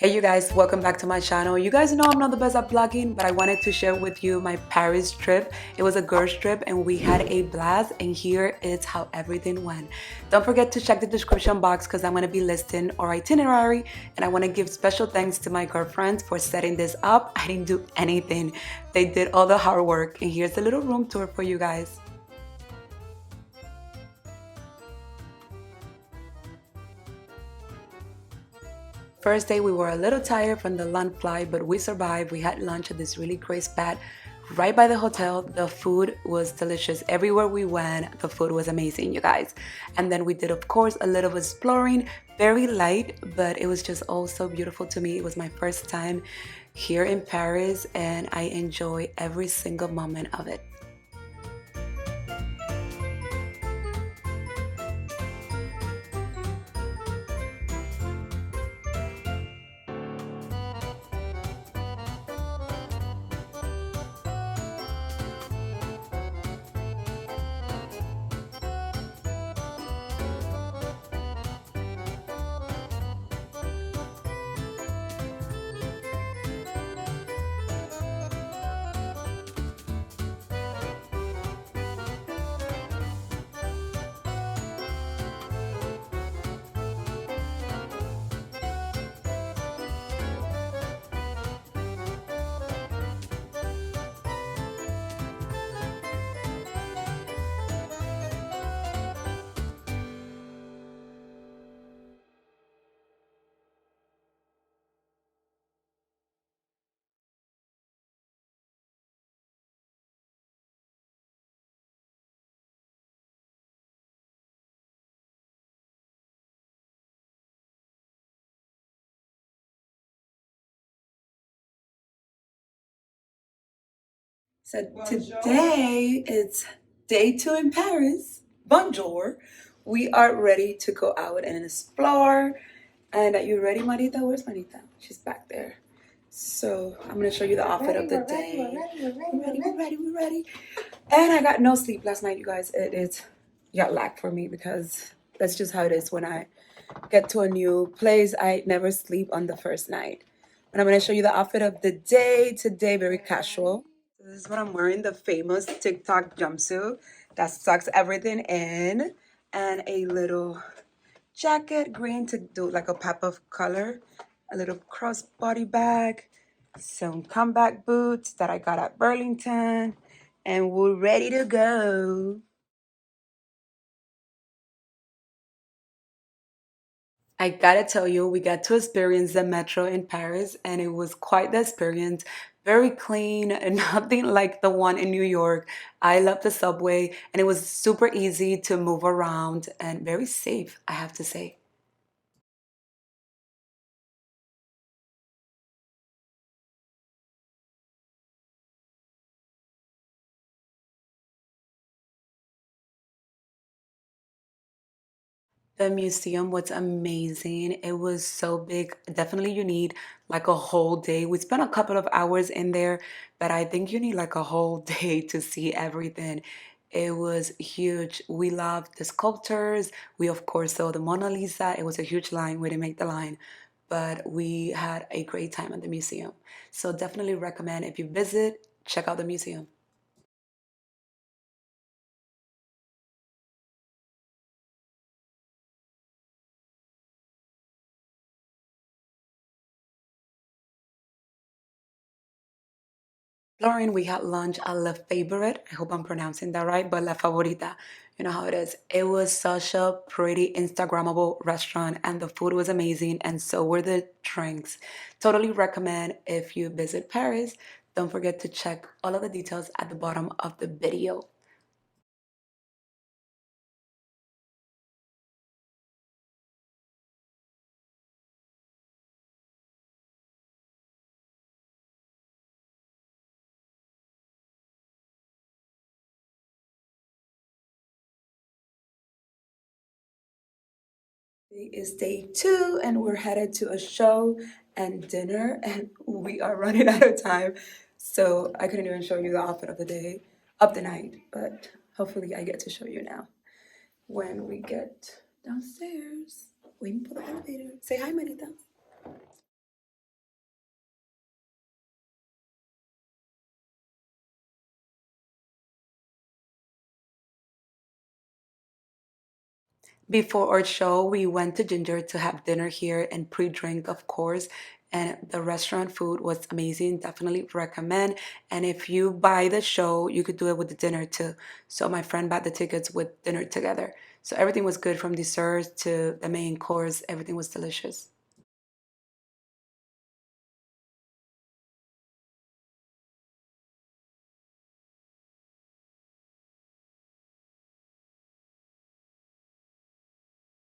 Hey you guys, welcome back to my channel. You guys know I'm not the best at vlogging, but I wanted to share with you my Paris trip. It was a girls trip and we had a blast, and here is how everything went. Don't forget to check the description box because I'm going to be listing our itinerary, and I want to give special thanks to my girlfriends for setting this up. I didn't do anything. They did all the hard work, and here's a little room tour for you guys. First day, we were a little tired from the long flight, but we survived. We had lunch at this really great spot right by the hotel. The food was delicious. Everywhere we went, the food was amazing, you guys. And then we did, of course, a little exploring, very light, but it was just all so beautiful to me. It was my first time here in Paris, and I enjoy every single moment of it. So today it's day two in Paris. Bonjour. We are ready to go out and explore. And are you ready, Marita? Where's Marita? She's back there. So I'm gonna show you the outfit of the day. We're ready. And I got no sleep last night, you guys. It is got lag for me because that's just how it is when I get to a new place. I never sleep on the first night. And I'm gonna show you the outfit of the day today, very casual. This is what I'm wearing, the famous TikTok jumpsuit that sucks everything in, and a little jacket, green to do like a pop of color, a little crossbody bag, some comeback boots that I got at Burlington, and we're ready to go. I gotta tell you, we got to experience the metro in Paris, and it was quite the experience. Very clean and nothing like the one in New York. I love the subway, and it was super easy to move around and very safe, I have to say. The museum was amazing. It was so big. Definitely, you need like a whole day. We spent a couple of hours in there, but I think you need like a whole day to see everything. It was huge. We loved the sculptures. We, of course, saw the Mona Lisa. It was a huge line. We didn't make the line, but we had a great time at the museum. So, definitely recommend if you visit, check out the museum. Lauren, we had lunch at La Favorite. I hope I'm pronouncing that right, but La Favorita. You know how it is. It was such a pretty Instagrammable restaurant, and the food was amazing, and so were the drinks. Totally recommend if you visit Paris. Don't forget to check all of the details at the bottom of the video. Today is day two, and we're headed to a show and dinner, and we are running out of time. So I couldn't even show you the outfit of the day, of the night, but hopefully I get to show you now when we get downstairs. Waiting for the elevator. Say hi, Marita. Before our show, we went to Ginger to have dinner here and pre-drink, of course. And the restaurant food was amazing. Definitely recommend. And if you buy the show, you could do it with the dinner too. So my friend bought the tickets with dinner together. So everything was good from dessert to the main course. Everything was delicious.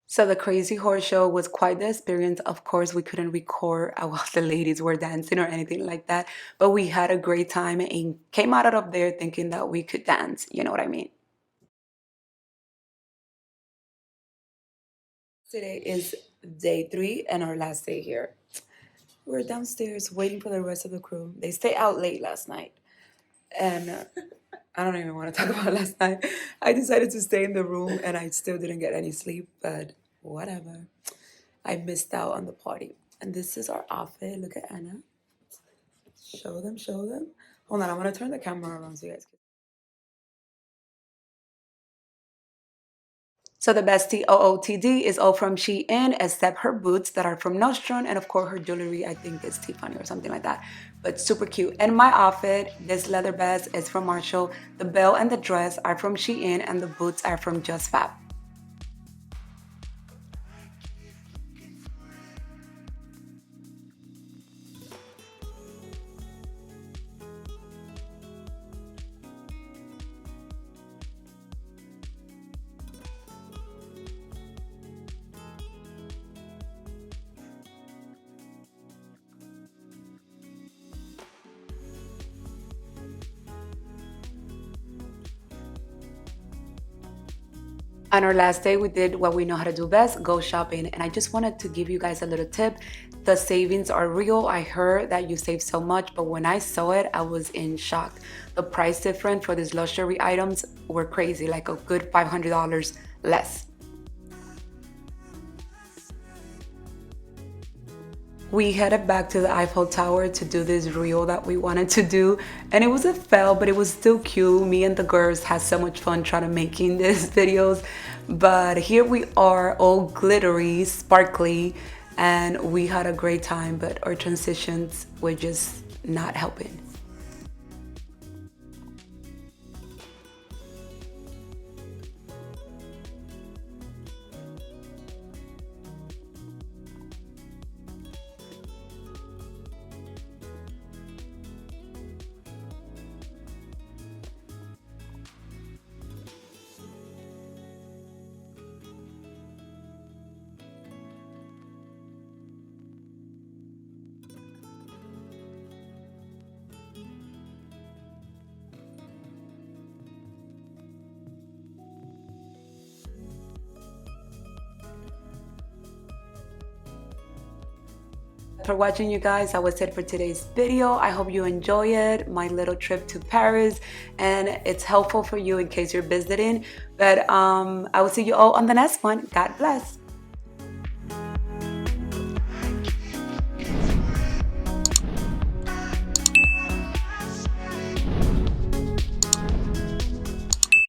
So the Crazy Horse Show was quite the experience. Of course, we couldn't record while the ladies were dancing or anything like that, but we had a great time and came out of there thinking that we could dance. You know what I mean? Today is day 3 and our last day here. We're downstairs waiting for the rest of the crew. They stayed out late last night, and I don't even want to talk about last night. I decided to stay in the room and I still didn't get any sleep, but whatever. I missed out on the party. And this is our outfit. Look at Anna. Show them, show them. Hold on, I'm gonna turn the camera around so you guys can. So the bestie OOTD is all from Shein, except her boots that are from Nordstrom, and of course her jewelry, I think is Tiffany or something like that. But super cute. And my outfit, this leather vest is from Marshall. The belt and the dress are from Shein, and the boots are from Just Fab. On our last day, we did what we know how to do best, go shopping. And I just wanted to give you guys a little tip. The savings are real. I heard that you save so much, but when I saw it, I was in shock. The price difference for these luxury items were crazy, like a good $500 less. We headed back to the Eiffel Tower to do this reel that we wanted to do, and it was a fail, but it was still cute. Me and the girls had so much fun trying to making these videos, but here we are, all glittery, sparkly, and we had a great time, but our transitions were just not helping. For watching, you guys. That was it for today's video. I hope you enjoy it, my little trip to Paris, and it's helpful for you in case you're visiting. But I will see you all on the next one. God bless.